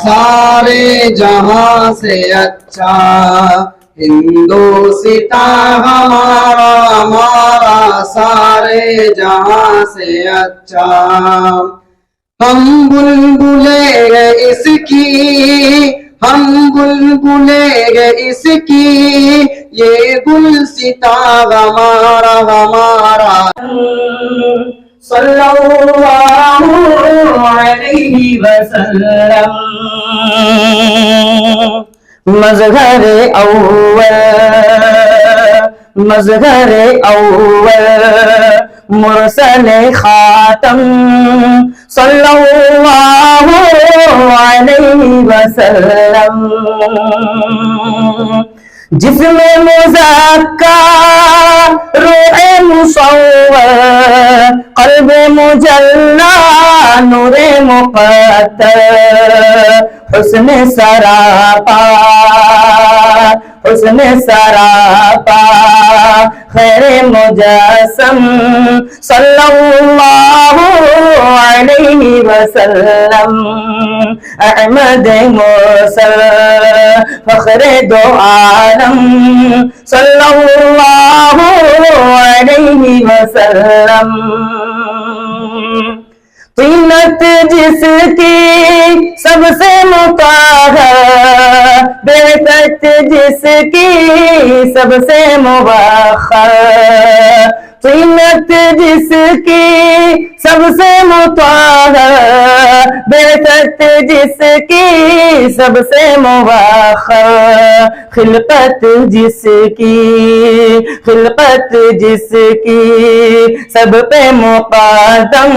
سارے جہاں سے اچھا ہندوستاں ہمارا ہمارا سارے جہاں سے اچھا ہم بلبلیں گے اس کی ہم بلبلیں گے اس کی یہ گلستاں ہمارا ہمارا صلی اللہ علیہ وسلم مظہر اول مرسل خاتم صلی اللہ علیہ وسلم جسم مزکا روح مصور قلب مجلا نور مقطر حسن سراپا خیر مجسم صلی اللہ علیہ وسلم احمد مرسل فخر دو عالم صلی اللہ علیہ وسلم طینت جس کی سب سے مطہر بعثت جس کی سب سے مبخر طینت جس کی سب سے مطہر بعثت جس کی سب سے مبخر خلقت جس کی سب پہ مقدم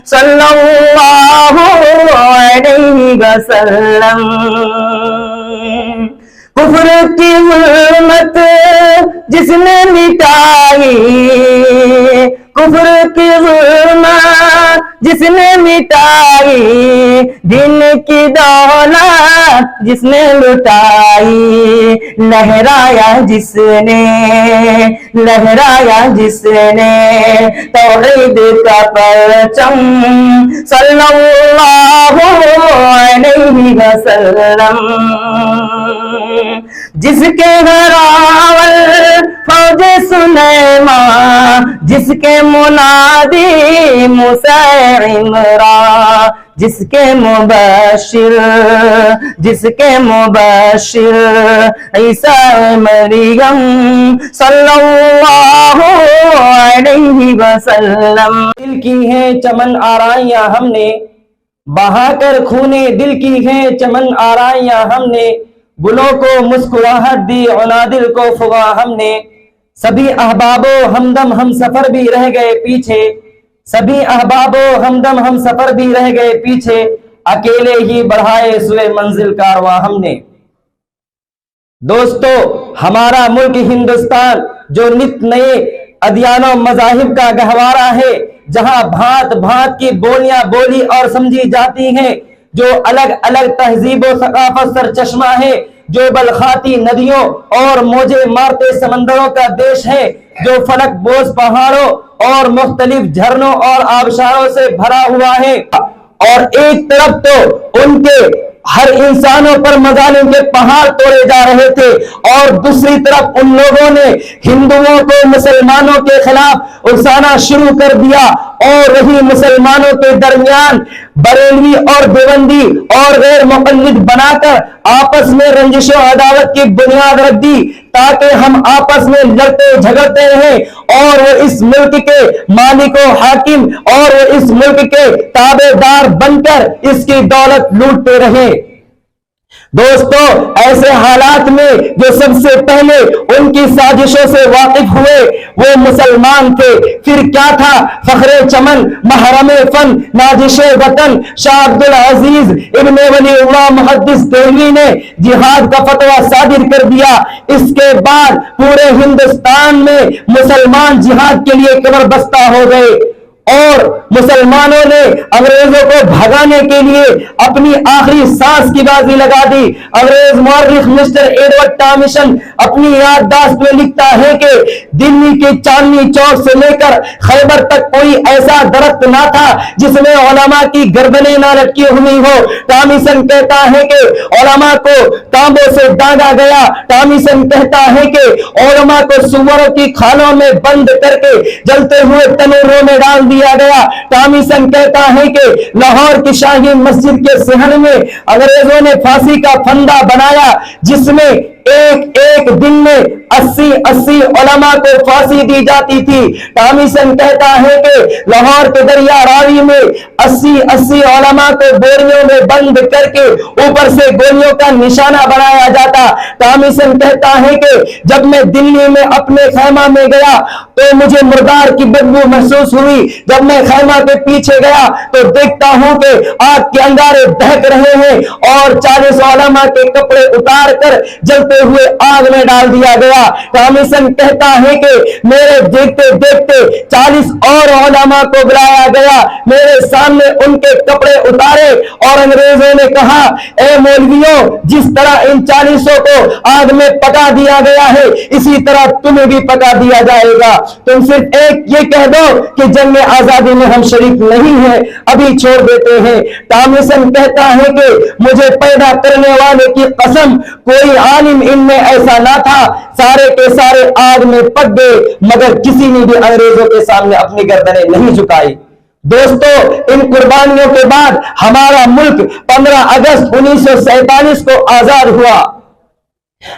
صلی اللہ علیہ وسلم کفر کی ظلمت جس نے مٹائی کفر کی ظلمت جس نے مٹائی دین کی دولت جس نے لٹائی لہرایا جس نے توحید کا پرچم صلی اللہ علیہ وسلم جس کے ہراول فوج سلیمان جس کے منادی موسیٰ عمران جس کے مبشر عیسیٰ مریم صلی اللہ علیہ وسلم دل کی ہیں چمن آرائیاں ہم نے بہا کر خونے دل کی ہیں چمن آرائیاں ہم نے گلوں کو مسکراہٹ دی عنادل کو فغا ہم نے سبھی احباب و ہمدم ہم سفر بھی رہ گئے پیچھے اکیلے ہی بڑھائے سوئے منزل کارواں ہم نے دوستو ہمارا ملک ہندوستان جو نت نئے ادیان و مذاہب کا گہوارہ ہے جہاں بھانت بھانت کی بولیاں بولی اور سمجھی جاتی ہیں جو الگ الگ تہذیب و ثقافت سر چشمہ ہے جو بلخاتی ندیوں اور موجے مارتے سمندروں کا دیش ہے جو فلک بوز پہاڑوں اور مختلف جھرنوں اور آبشاروں سے بھرا ہوا ہے اور ایک طرف تو ان کے ہر انسانوں پر مظالم کے پہاڑ توڑے جا رہے تھے اور دوسری طرف ان لوگوں نے ہندوؤں کو مسلمانوں کے خلاف اکسانا شروع کر دیا اور وہی مسلمانوں کے درمیان بریلوی اور دیوبندی اور غیر مقلد بنا کر آپس میں رنجش و عداوت کی بنیاد رکھ دی تاکہ ہم آپس میں لڑتے جھگڑتے رہیں اور وہ اس ملک کے مالک و حاکم اور وہ اس ملک کے تابع دار بن کر اس کی دولت لوٹتے رہیں دوستو ایسے حالات میں جو سب سے پہلے ان کی سازشوں سے واقف ہوئے وہ مسلمان تھے پھر کیا تھا فخر چمن محرم فن نازش وطن شاہ عبدالعزیز ابن ولی اللہ محدث دہلوی نے جہاد کا فتویٰ صادر کر دیا. اس کے بعد پورے ہندوستان میں مسلمان جہاد کے لیے کمر بستہ ہو گئے اور مسلمانوں نے انگریزوں کو بھگانے کے لیے اپنی آخری سانس کی بازی لگا دی۔ انگریز مورخ مسٹر ایڈورڈ ٹامسن اپنی یادداشت میں لکھتا ہے کہ دلی کے چاندنی چوک سے لے کر خیبر تک کوئی ایسا درخت نہ تھا جس میں علماء کی گردنیں نہ لٹکی ہوئی ہو۔ ٹامسن کہتا ہے کہ علماء کو تانبوں سے داغا گیا۔ ٹامسن کہتا ہے کہ علماء کو سوروں کی کھالوں میں بند کر کے جلتے ہوئے تنوروں میں ڈال دیا گیا۔ ٹامسن کہتا ہے کہ لاہور کی شاہی مسجد کے صحن میں انگریزوں نے پھانسی کا پھندا بنایا، جس میں ایک دن میں 80 علماء کو پھانسی دی جاتی تھی۔ ٹامسن کہتا ہے کہ لاہور کے دریا راوی میں 80 علماء کو بوریوں میں بند کر کے اوپر سے گولیوں کا نشانہ بنایا جاتا۔ ٹامسن کہتا ہے کہ جب میں دلی میں اپنے خیمہ میں گیا تو مجھے مردار کی بدبو محسوس ہوئی۔ جب میں خیمہ کے پیچھے گیا تو دیکھتا ہوں کہ آگ کے انگارے دہک رہے ہیں اور 40 علماء کے کپڑے اتار کر جلتے ہوئے آگ میں ڈال دیا گیا۔ ٹامسن کہتا ہے کہ میرے دیکھتے دیکھتے 40 اور علماء کو بلایا گیا، میرے سامنے ان کے کپڑے اتارے اور انگریزوں نے کہا، اے مولویوں، جس طرح ان 40 کو آگ میں پکا دیا گیا ہے اسی طرح تمہیں بھی پکا دیا جائے گا۔ تم صرف ایک یہ کہہ دو کہ جنگ آزادی میں ہم شریک نہیں ہیں، ابھی چھوڑ دیتے ہیں۔ ٹامسن کہتا ہے کہ مجھے پیدا کرنے والے کی قسم، کوئی عالم ان میں ایسا نہ تھا، سارے کے سارے آگ میں پک گئے مگر کسی نے بھی انگریزوں کے سامنے اپنی گردنیں نہیں جھکائی۔ دوستو، ان قربانیوں کے بعد ہمارا ملک 15 اگست 1947 کو آزاد ہوا۔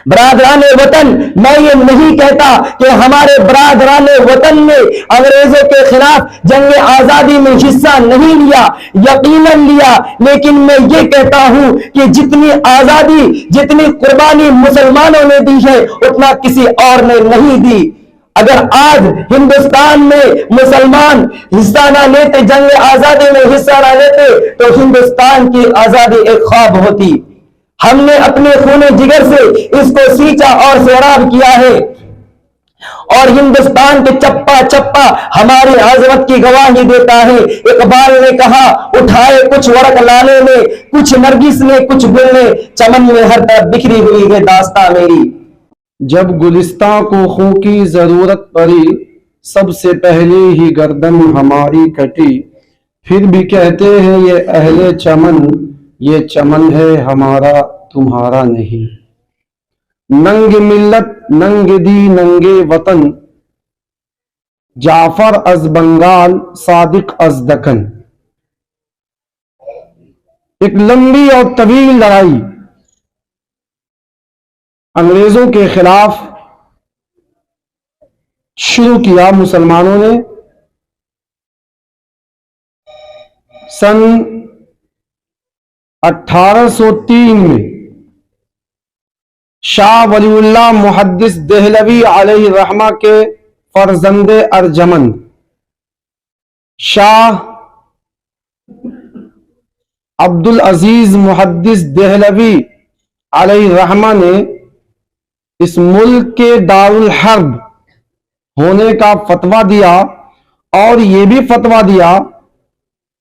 برادران وطن، میں یہ نہیں کہتا کہ ہمارے برادران وطن نے انگریزوں کے خلاف جنگ آزادی میں حصہ نہیں لیا، یقیناً لیا، لیکن میں یہ کہتا ہوں کہ جتنی آزادی، جتنی قربانی مسلمانوں نے دی ہے اتنا کسی اور نے نہیں دی۔ اگر آج ہندوستان میں مسلمان حصہ نہ لیتے، جنگ آزادی میں حصہ نہ لیتے تو ہندوستان کی آزادی ایک خواب ہوتی۔ ہم نے اپنے خون جگر سے اس کو سینچا اور سیراب کیا ہے اور ہندوستان کے چپا چپا ہماری عظمت کی گواہی دیتا ہے۔ اقبال نے کہا، اٹھائے کچھ ورق لانے میں، کچھ نرگس نے، کچھ گل نے، چمن میں ہر طرف بکھری ہوئی ہے داستاں میری۔ جب گلستاں کو خوں کی ضرورت پڑی، سب سے پہلے ہی گردن ہماری کٹی، پھر بھی کہتے ہیں یہ اہل چمن، یہ چمن ہے ہمارا تمہارا نہیں۔ ننگ ملت ننگ دی ننگے وطن، جعفر از بنگال صادق از دکن۔ ایک لمبی اور طویل لڑائی انگریزوں کے خلاف شروع کیا مسلمانوں نے۔ سن 1803 میں شاہ ولی اللہ محدث دہلوی علیہ الرحمہ کے فرزند ارجمند شاہ عبدالعزیز محدث دہلوی علیہ الرحمہ نے اس ملک کے دارالحرب ہونے کا فتویٰ دیا اور یہ بھی فتویٰ دیا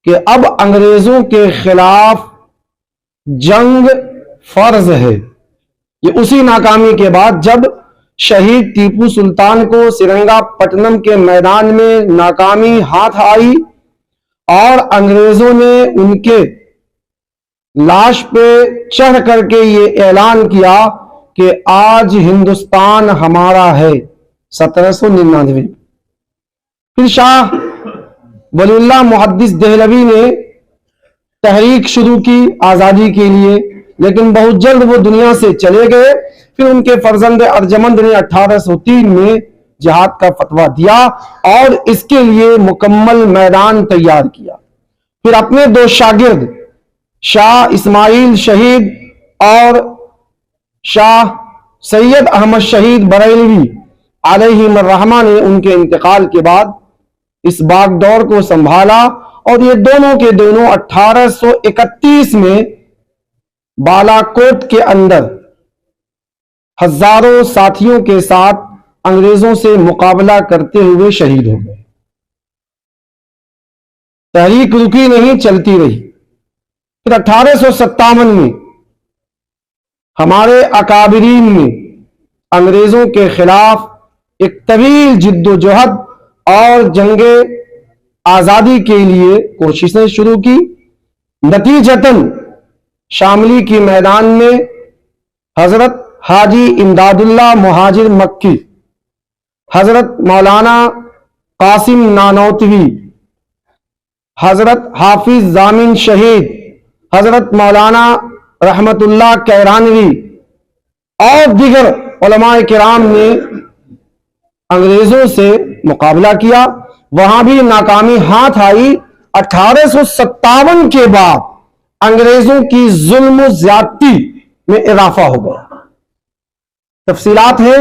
کہ اب انگریزوں کے خلاف جنگ فرض ہے۔ یہ اسی ناکامی کے بعد جب شہید ٹیپو سلطان کو سرنگا پٹنم کے میدان میں ناکامی ہاتھ آئی اور انگریزوں نے ان کے لاش پہ چڑھ کر کے یہ اعلان کیا کہ آج ہندوستان ہمارا ہے، 1799۔ پھر شاہ ولی اللہ محدث دہلوی نے تحریک شروع کی آزادی کے لیے، لیکن بہت جلد وہ دنیا سے چلے گئے۔ پھر ان کے فرزند ارجمند نے 1803 میں جہاد کا فتویٰ دیا اور اس کے لیے مکمل میدان تیار کیا۔ پھر اپنے دو شاگرد شاہ اسماعیل شہید اور شاہ سید احمد شہید بریلوی علیہم الرحمہ نے ان کے انتقال کے بعد اس باغ ڈور کو سنبھالا اور یہ دونوں کے دونوں 1831 میں بالا کوٹ کے اندر ہزاروں ساتھیوں کے ساتھ انگریزوں سے مقابلہ کرتے ہوئے شہید ہو گئے۔ تحریک رکی نہیں، چلتی رہی۔ پھر 1857 میں ہمارے اکابرین نے انگریزوں کے خلاف ایک طویل جد و جہد اور جنگ آزادی کے لیے کوششیں شروع کی۔ نتیجتاً شاملی کے میدان میں حضرت حاجی امداد اللہ مہاجر مکی، حضرت مولانا قاسم نانوتوی، حضرت حافظ ضامن شہید، حضرت مولانا رحمت اللہ کیرانوی اور دیگر علماء کرام نے انگریزوں سے مقابلہ کیا۔ وہاں بھی ناکامی ہاتھ آئی۔ 1857 کے بعد انگریزوں کی ظلم و زیادتی میں اضافہ ہو گیا۔ تفصیلات ہیں،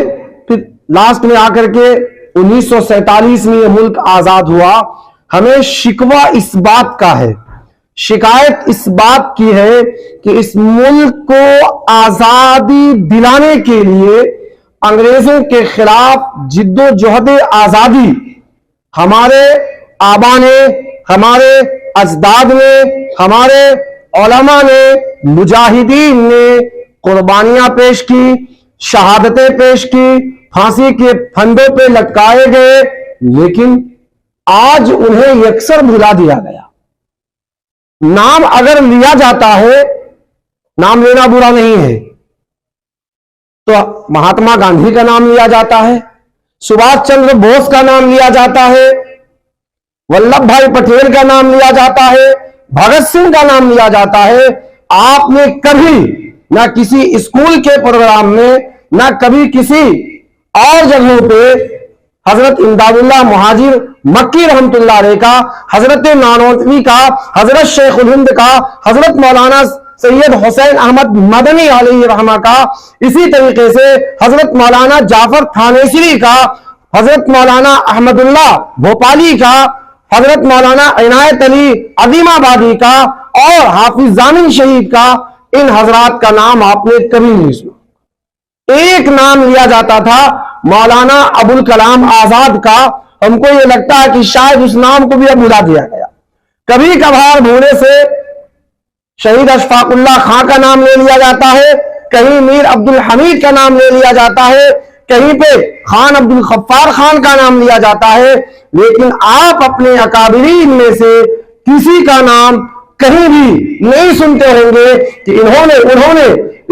پھر لاسٹ میں آ کر کے 1947 میں یہ ملک آزاد ہوا۔ ہمیں شکوہ اس بات کا ہے، شکایت اس بات کی ہے کہ اس ملک کو آزادی دلانے کے لیے انگریزوں کے خلاف جد و جہد آزادی ہمارے آبا نے، ہمارے اجداد نے، ہمارے علماء نے، مجاہدین نے قربانیاں پیش کی، شہادتیں پیش کی، پھانسی کے پھندوں پہ لٹکائے گئے، لیکن آج انہیں یکسر بھلا دیا گیا۔ نام اگر لیا جاتا ہے، نام لینا برا نہیں ہے، تو مہاتما گاندھی کا نام لیا جاتا ہے، سبھاش چندر بوس کا نام لیا جاتا ہے، ولبھ بھائی پٹیل کا نام لیا جاتا ہے، بھگت سنگھ کا نام لیا جاتا ہے۔ آپ نے کبھی نہ کسی اسکول کے پروگرام میں، نہ کبھی کسی اور جگہوں پہ حضرت امداد اللہ مہاجر مکی رحمت اللہ علیہ کا، حضرت نانوتوی کا، حضرت شیخ الہند کا، حضرت مولانا سید حسین احمد مدنی علیہ رحمہ کا، اسی طریقے سے حضرت مولانا جعفر تھانیسری کا، حضرت مولانا احمد اللہ بھوپالی کا، حضرت مولانا عنایت علی عظیم آبادی کا اور حافظ ضامن شہید کا، ان حضرات کا نام آپ نے کبھی نہیں سنا۔ ایک نام لیا جاتا تھا مولانا ابوالکلام آزاد کا، ہم کو یہ لگتا ہے کہ شاید اس نام کو بھی اب بھلا دیا گیا۔ کبھی کبھار بھولے سے شہید اشفاق اللہ خان کا نام لے لیا جاتا ہے، کہیں میر عبد الحمید کا نام لے لیا جاتا ہے، کہیں پہ خان عبد الغفار خان کا نام لیا جاتا ہے، لیکن آپ اپنے اکابرین میں سے کسی کا نام کہیں بھی نہیں سنتے ہوں گے کہ انہوں نے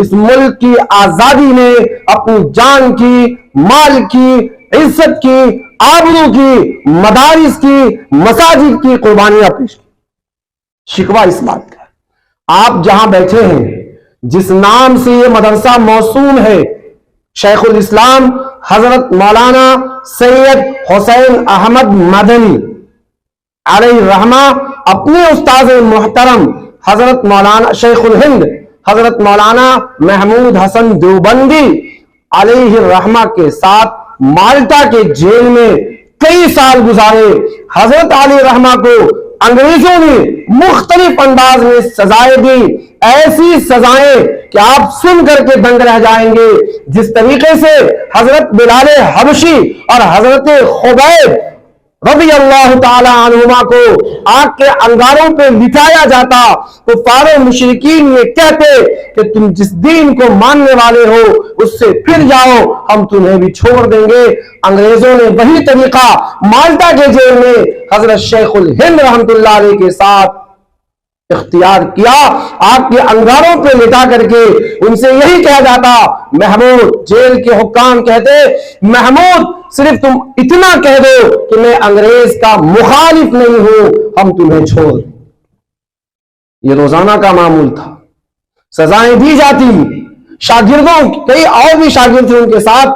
اس ملک کی آزادی میں اپنی جان کی، مال کی، عزت کی، آبرو کی، مدارس کی، مساجد کی قربانیاں پیش کی۔ شکوہ اس بات کا ہے۔ آپ جہاں بیٹھے ہیں، جس نام سے یہ مدرسہ موسوم ہے، شیخ الاسلام حضرت مولانا سید حسین احمد مدنی علیہ رحمہ اپنے استاذ محترم حضرت مولانا شیخ الہند حضرت مولانا محمود حسن دیوبندی علیہ رحمہ کے ساتھ مالٹا کے جیل میں کئی سال گزارے۔ حضرت علی رحمہ کو انگریزوں نے مختلف انداز میں سزائیں دی، ایسی سزائیں کہ آپ سن کر کے دنگ رہ جائیں گے۔ جس طریقے سے حضرت بلال حبشی اور حضرت خبیب رضی اللہ تعالی عنہما کو آگ کے انگاروں پہ لٹایا جاتا، تو کفار مشرکین یہ کہتے کہ تم جس دین کو ماننے والے ہو اس سے پھر جاؤ، ہم تمہیں بھی چھوڑ دیں گے۔ انگریزوں نے وہی طریقہ مالٹا کے جیل میں حضرت شیخ الہند رحمت اللہ علیہ کے ساتھ اختیار کیا، آگ کے انگاروں پہ لٹا کر کے ان سے یہی کہا جاتا، محمود، جیل کے حکام کہتے، محمود صرف تم اتنا کہہ دو کہ میں انگریز کا مخالف نہیں ہوں، ہم تمہیں چھوڑ دیں۔ یہ روزانہ کا معمول تھا، سزائیں دی جاتی۔ شاگردوں، کئی اور بھی شاگرد تھے ان کے ساتھ،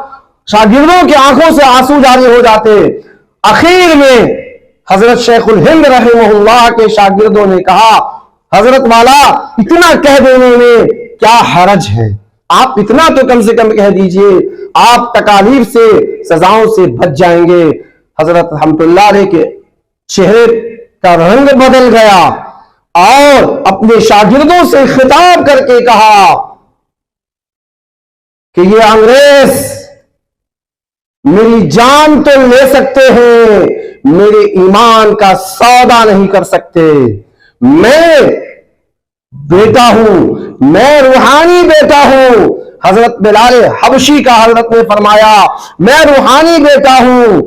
شاگردوں کی آنکھوں سے آنسو جاری ہو جاتے۔ اخیر میں حضرت شیخ الہند رحمہ اللہ کے شاگردوں نے کہا، حضرت والا اتنا کہہ دینے میں کیا حرج ہے، آپ اتنا تو کم سے کم کہہ دیجئے، آپ تکالیف سے، سزاؤں سے بچ جائیں گے۔ حضرت رحمت اللہ علیہ کے چہرے کا رنگ بدل گیا اور اپنے شاگردوں سے خطاب کر کے کہا کہ یہ انگریز میری جان تو لے سکتے ہیں، میرے ایمان کا سودا نہیں کر سکتے. میں بیٹا ہوں, میں روحانی بیٹا ہوں. حضرت بلال حبشی کا حضرت نے فرمایا میں روحانی بیٹا ہوں.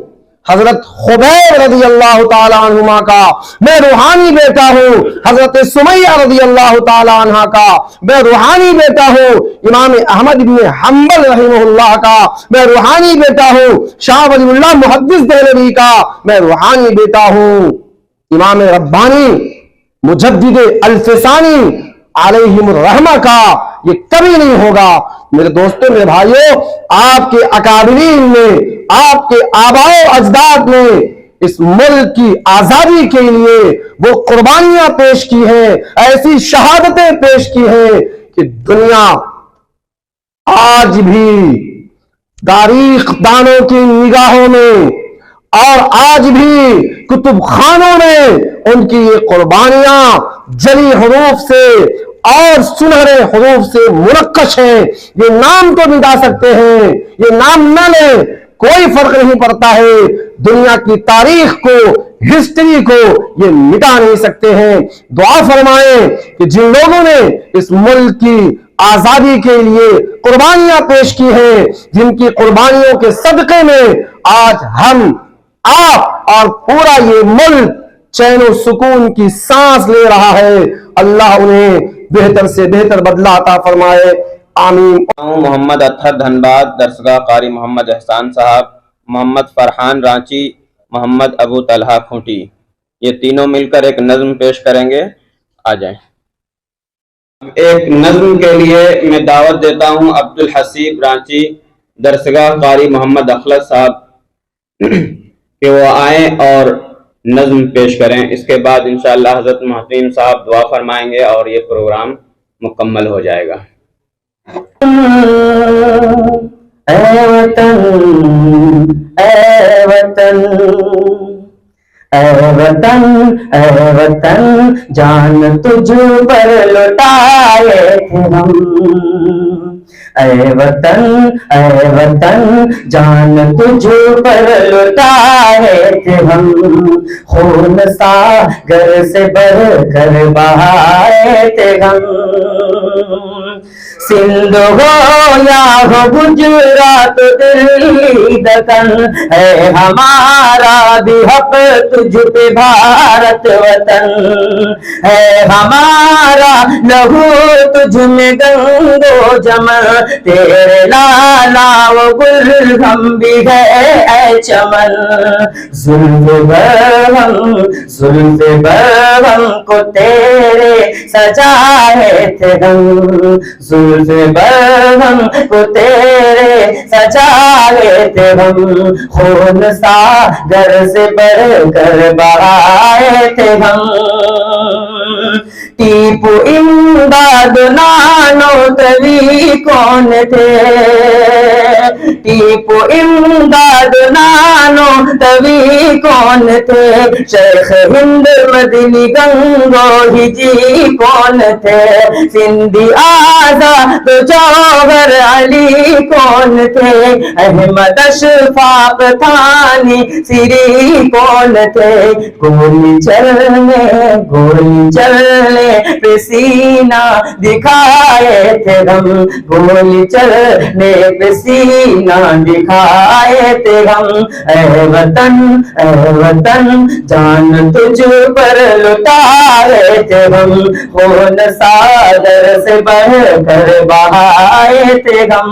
حضرت خبیب رضی اللہ تعالی عنہما کا میں روحانی بیٹا ہوں. حضرت سمیہ رضی اللہ تعالی عنہ کا میں روحانی بیٹا ہوں. امام احمد بن حنبل رحمہ اللہ کا میں روحانی بیٹا ہوں. شاہ ولی اللہ محدث دہلوی کا میں روحانی بیٹا ہوں. امام ربانی مجدد الفسانی علیہم الرحمہ کا یہ کبھی نہیں ہوگا. میرے دوستوں, میرے بھائیوں, آپ کے اکابرین نے, آپ کے آباء و اجداد نے اس ملک کی آزادی کے لیے وہ قربانیاں پیش کی ہیں, ایسی شہادتیں پیش کی ہیں کہ دنیا آج بھی تاریخ دانوں کی نگاہوں میں اور آج بھی کتب خانوں میں ان کی یہ قربانیاں جلی حروف سے اور سنہرے حروف سے منقش ہیں. یہ نام تو مٹا سکتے ہیں, یہ نام نہ لیں, کوئی فرق نہیں پڑتا ہے. دنیا کی تاریخ کو, ہسٹری کو یہ مٹا نہیں سکتے ہیں. دعا فرمائیں کہ جن لوگوں نے اس ملک کی آزادی کے لیے قربانیاں پیش کی ہیں, جن کی قربانیوں کے صدقے میں آج ہم, آپ اور پورا یہ ملک چین و سکون کی سانس لے رہا ہے, اللہ انہیں بہتر سے بہتر بدلہ عطا فرمائے. آمین. محمد اطہر دھنباد, درسگاہ قاری محمد احسان صاحب, محمد فرحان رانچی, محمد ابو طلحہ کھوٹی, یہ تینوں مل کر ایک نظم پیش کریں گے. آ جائیں. ایک نظم کے لیے میں دعوت دیتا ہوں عبد الحسیب رانچی, درسگاہ قاری محمد اخلص صاحب کہ وہ آئیں اور نظم پیش کریں. اس کے بعد انشاءاللہ حضرت محترم صاحب دعا فرمائیں گے اور یہ پروگرام مکمل ہو جائے گا. اے وطن, اے وطن, اے وطن, اے وطن, جان تجھ پر لٹائے تھے ہم. اے وطن, اے وطن, جان تجھ پر لٹائے تھے ہم. خون ساگر سے بڑھ کر بہائے تھے ہم. سندھ ہو یا ہو گجرات دلی دکن, ہے ہمارا بھی حق تجھ پہ بھارت وطن. ہے ہمارا لہو تجھ میں گنگو جمن, تیرے لالا و گل ہم بھی ہے اے چمن. زلف برہم, زلف برہم کو تیرے سجائے تھے ہم. زلف برہم کو تیرے سجائے تھے ہم. خون ساگر سے بڑھ کر بہائے تھے ہم. ٹیپو امداد نانوتوی کون تھے, ٹیپو امداد نانوتوی کون تھے. شیخ ہند مدنی گنگوہی جی کون تھے. سندھی آزاد جوہر علی کون تھے. احمد اشفاق تھانی سری کون تھے. گولی چلنے, گولی چلنے پہ سینہ دکھائے تھے ہم. گولی چلنے پہ سینہ دکھائے تھے ہم. اے وطن, اے وطن, جان تجھ پر لٹائے تھے ہم. خون ساگر سے بڑھ کر بہائے تھے ہم.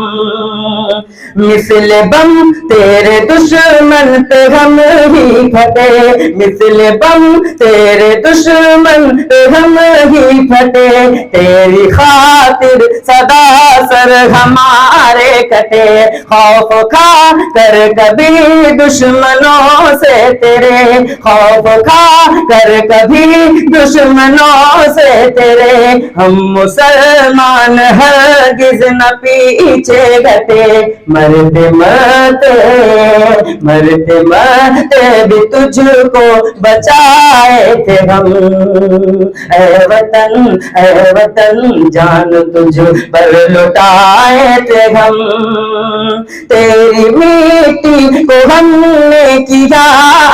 مثل بم تیرے دشمن پہ ہم ہی پھٹے, مثل بم تیرے دشمن پہ ہم ہی پھٹے. تیری خاطر سدا سر ہمارے کٹے. خوف کھا کر کبھی دشمنوں سے تیرے, خوف کھا کر کبھی دشمنوں سے تیرے. ہم مسلمان ہرگز نہ پیچھے گھٹے. مرتے مرتے, مرتے مرتے بھی تجھ کو بچائے تھے ہم. اے وطن, اے وطن, جان تجھ پر لٹائے تھے ہم. تیری مٹی کو ہم نے کیا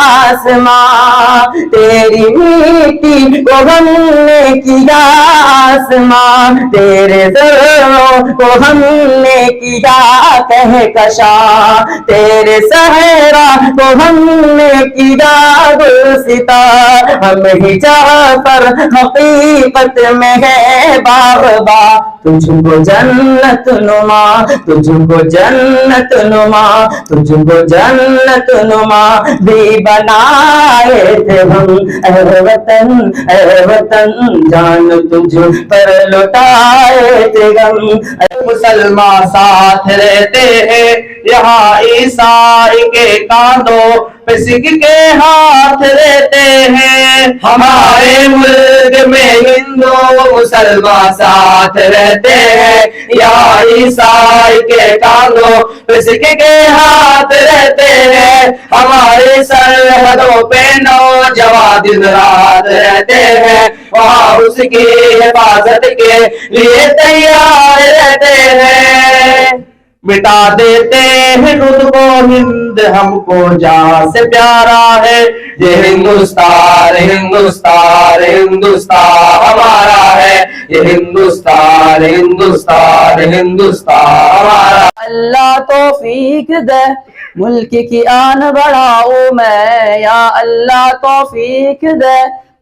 آسمان، تیری مٹی کو ہم نے کیا آسمان، تیرے ذروں کو ہم نے کیا کہکشاں، تیرے صحرا کو ہم نے کیا گلستاں، ہم ہی جعفر حقیقت میں ہے باغباں، تجھ کو جنت نما، تجھ کو جنت نما، تجھ کو جنت نما بھی بنائے تھے ہم، اے وطن جان تجھ پر لٹائے تھے غم، مسلمان ساتھ رہتے ہیں یہاں عیسائی کے کانوں پہ سکھ کے ہاتھ رہتے ہیں، ہمارے ملک میں ہندو مسلمان ساتھ رہتے ہیں یہاں عیسائی کے کانوں پہ سکھ کے ہاتھ رہتے ہیں، ہمارے سرحدوں پہ نوجوان دن رات رہتے ہیں، وہاں اس کی حفاظت کے لیے تیار رہتے ہیں، مٹا دیتے ہیں خود کو ہند ہم کو جان سے پیارا ہے، یہ ہندوستان ہندوستان ہندوستان ہمارا ہے، یہ ہندوستان ہندوستان ہندوستان ہمارا۔ اللہ توفیق دے ملک کی آن بڑھاؤں میں، یا اللہ توفیق دے،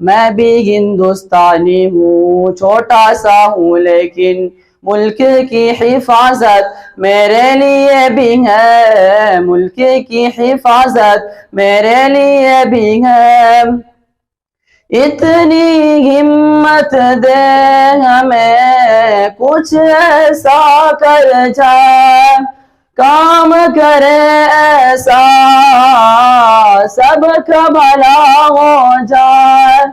میں بھی ہندوستانی ہوں، چھوٹا سا ہوں لیکن ملک کی حفاظت میرے لیے بھی ہے، ملک کی حفاظت میرے لیے بھی ہے، اتنی ہمت دے ہمیں کچھ ایسا کر جائے، کام کرے ایسا سب کا بھلا ہو جائے،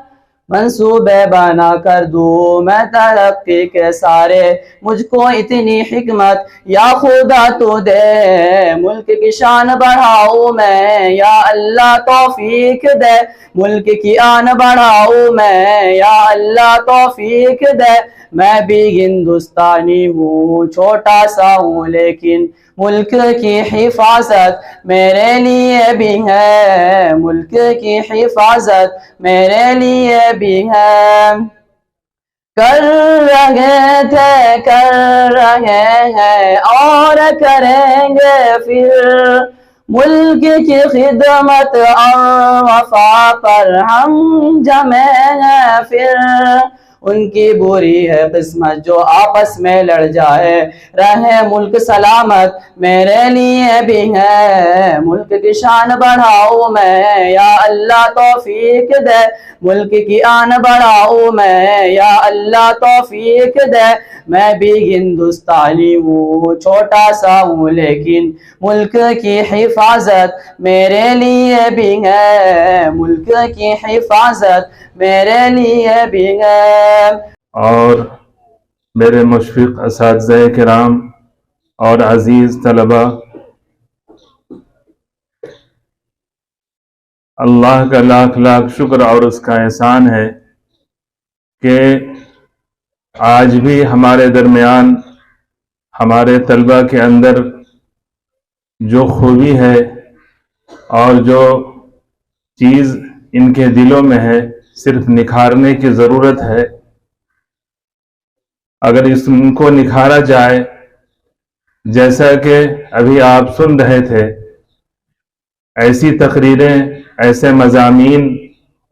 منصوبے بنا کر دوں میں ترقی کے سارے، مجھ کو اتنی حکمت یا خدا تو دے، ملک کی شان بڑھاؤں میں، یا اللہ توفیق دے، ملک کی آن بڑھاؤں میں، یا اللہ توفیق دے، میں بھی ہندوستانی ہوں، چھوٹا سا ہوں لیکن ملک کی حفاظت میرے لیے بھی ہے، ملک کی حفاظت میرے لیے بھی ہے، کر رہے تھے کر رہے ہیں اور کریں گے پھر، ملک کی خدمت اور وفا پر ہم جمے ہیں پھر، ان کی بری ہے قسمت جو آپس میں لڑ جائے، رہے ملک سلامت میرے لیے بھی ہے، ملک کی شان بڑھاؤں میں، یا اللہ توفیق دے، ملک کی آن بڑھاؤں میں، یا اللہ توفیق دے، میں بھی ہندوستانی ہوں، چھوٹا سا ہوں لیکن ملک کی حفاظت میرے لیے بھی ہے، ملک کی حفاظت میرے لیے بھی ہے۔ اور میرے مشفق اساتذہ کرام اور عزیز طلبہ، اللہ کا لاکھ لاکھ شکر اور اس کا احسان ہے کہ آج بھی ہمارے درمیان ہمارے طلبہ کے اندر جو خوبی ہے اور جو چیز ان کے دلوں میں ہے صرف نکھارنے کی ضرورت ہے، اگر ان کو نکھارا جائے، جیسا کہ ابھی آپ سن رہے تھے، ایسی تقریریں ایسے مضامین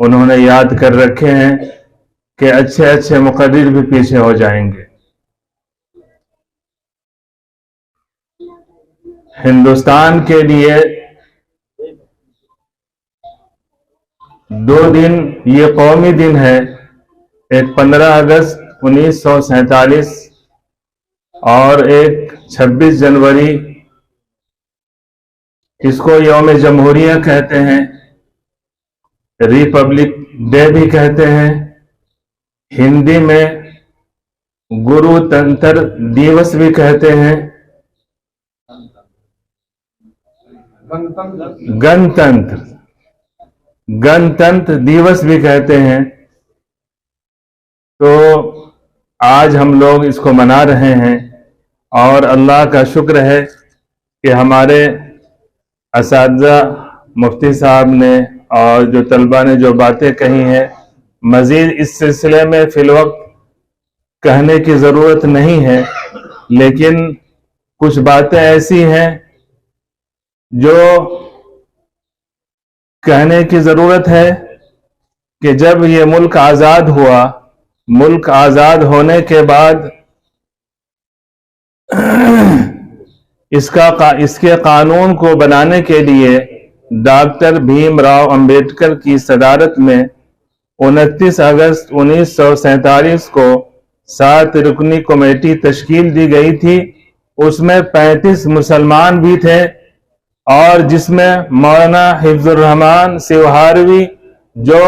انہوں نے یاد کر رکھے ہیں کہ اچھے اچھے مقرر بھی پیچھے ہو جائیں گے۔ ہندوستان کے لیے 2 دن یہ قومی دن ہے، ایک 15 اگست 1947 اور ایک 26 جنوری، اس کو یوم جمہوریہ کہتے ہیں، ریپبلک ڈے بھی کہتے ہیں، ہندی میں گرو تنتر دیوس بھی کہتے ہیں، گنتنتر دیوس بھی کہتے ہیں۔ تو آج ہم لوگ اس کو منا رہے ہیں اور اللہ کا شکر ہے کہ ہمارے اساتذہ مفتی صاحب نے اور جو طلبہ نے جو باتیں کہی ہیں، مزید اس سلسلے میں فی الوقت کہنے کی ضرورت نہیں ہے، لیکن کچھ باتیں ایسی ہیں جو کہنے کی ضرورت ہے کہ جب یہ ملک آزاد ہوا، ملک آزاد ہونے کے بعد اس کے قانون کو بنانے کے لیے ڈاکٹر بھیم راؤ امبیڈکر کی صدارت میں 29 اگست 1947 کو 7 رکنی کمیٹی تشکیل دی گئی تھی۔ اس میں 35 مسلمان بھی تھے، اور جس میں مولانا حفظ الرحمان سیوہاروی جو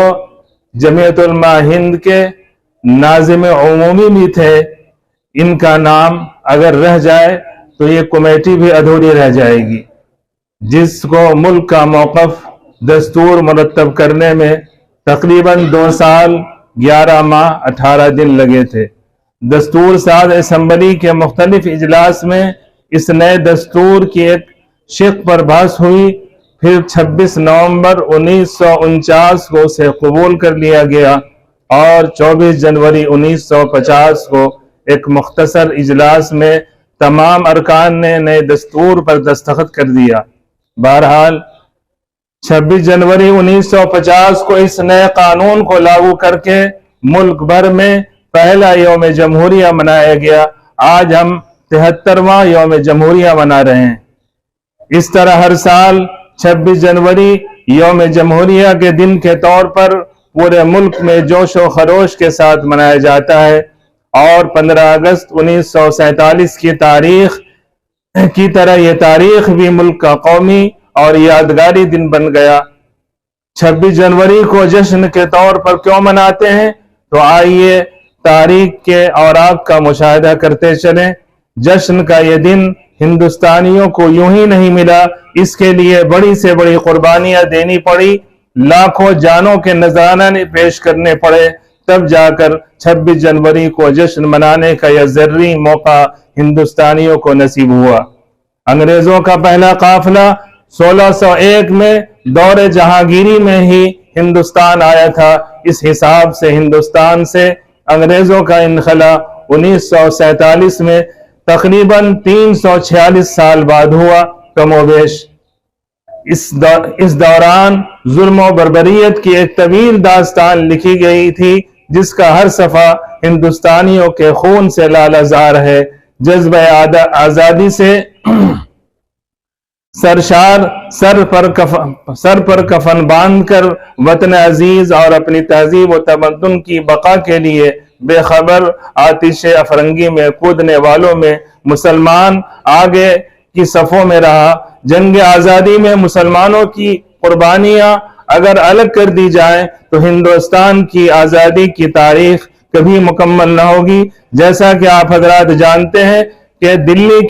جمعیت علماء ہند کے ناظم عمومی بھی تھے۔ ان کا نام اگر رہ جائے تو یہ کمیٹی بھی ادھوری رہ جائے گی، جس کو ملک کا موقف دستور مرتب کرنے میں تقریباً 2 سال 11 ماہ 18 دن لگے تھے۔ دستور ساز اسمبلی کے مختلف اجلاس میں اس نئے دستور کی ایک شق پر بحث ہوئی، پھر 26 نومبر 1949 کو اسے قبول کر لیا گیا، اور 24 جنوری 1950 کو ایک مختصر اجلاس میں تمام ارکان نے نئے دستور پر دستخط کر دیا۔ بہرحال 26 جنوری 1950 کو اس نئے قانون کو لاگو کر کے ملک بھر میں پہلا یوم جمہوریہ منایا گیا۔ آج ہم 73واں یوم جمہوریہ منا رہے ہیں۔ اس طرح ہر سال 26 جنوری یوم جمہوریہ کے دن کے طور پر پورے ملک میں جوش و خروش کے ساتھ منایا جاتا ہے، اور 15 اگست 1947 کی تاریخ کی طرح یہ تاریخ بھی ملک کا قومی اور یادگاری دن بن گیا۔ 26 جنوری کو جشن کے طور پر کیوں مناتے ہیں؟ تو آئیے تاریخ کے اوراق کا مشاہدہ کرتے چلیں۔ جشن کا یہ دن ہندوستانیوں کو یوں ہی نہیں ملا، اس کے لیے بڑی سے بڑی قربانیاں دینی پڑی، لاکھوں جانوں کے نذرانے پیش کرنے پڑے، تب جا کر 26 جنوری کو جشن منانے کا یہ ذری موقع ہندوستانیوں کو نصیب ہوا۔ انگریزوں کا پہلا قافلہ 1601 میں دور جہانگیری میں ہی ہندوستان آیا تھا۔ اس حساب سے ہندوستان سے انگریزوں کا انخلا 1947 میں تقریباً 346 سال بعد ہوا، کم و بیش۔ اس دوران ظلم و بربریت کی ایک طویل داستان لکھی گئی تھی، جس کا ہر صفحہ ہندوستانیوں کے خون سے لالہزار ہے۔ جذبہ آزادی سے سرشار سر پر کفن باندھ کر وطن عزیز اور اپنی تہذیب و تمدن کی بقا کے لیے بے خبر آتش افرنگی میں کودنے والوں میں مسلمان آگے کی صفوں میں رہا۔ جنگ آزادی میں مسلمانوں کی قربانیاں اگر الگ کر دی جائیں تو ہندوستان کی آزادی کی تاریخ کبھی مکمل نہ ہوگی۔ جیسا کہ آپ حضرات جانتے ہیں کہ دلی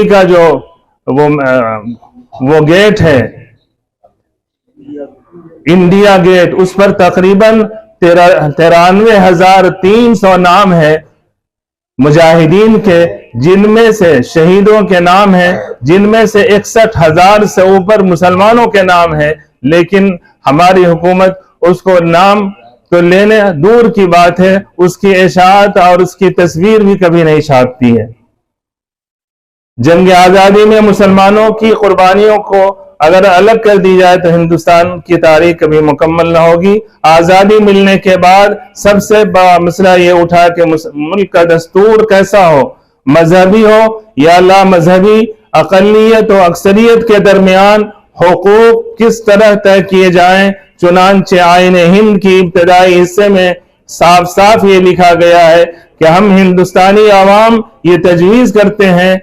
کا جو وہ گیٹ ہے، انڈیا گیٹ، اس پر تقریباً 93,300 نام ہے مجاہدین کے، جن میں سے شہیدوں کے نام ہیں، جن میں سے 61,000 سے اوپر مسلمانوں کے نام ہیں، لیکن ہماری حکومت اس کو نام تو لینے دور کی بات ہے، اس کی اشاعت اور اس کی تصویر بھی کبھی نہیں چھاپتی ہے۔ جنگ آزادی میں مسلمانوں کی قربانیوں کو اگر الگ کر دی جائے تو ہندوستان کی تاریخ کبھی مکمل نہ ہوگی۔ آزادی ملنے کے بعد سب سے بڑا مسئلہ یہ اٹھا کہ ملک کا دستور کیسا ہو، مذہبی ہو یا لا مذہبی، اقلیت و اکثریت کے درمیان حقوق کس طرح طے کیے جائیں۔ چنانچہ آئین ہند کی ابتدائی حصے میں صاف صاف یہ لکھا گیا ہے کہ ہم ہندوستانی عوام یہ تجویز کرتے ہیں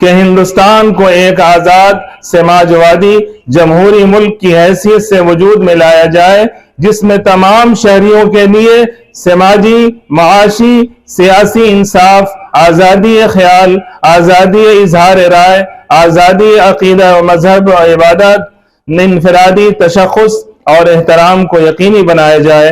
کہ ہندوستان کو ایک آزاد سماجوادی جمہوری ملک کی حیثیت سے وجود میں لایا جائے، جس میں تمام شہریوں کے لیے سماجی، معاشی، سیاسی انصاف، آزادی خیال، آزادی اظہار رائے، آزادی عقیدہ و مذہب و عبادت، انفرادی تشخص اور احترام کو یقینی بنایا جائے۔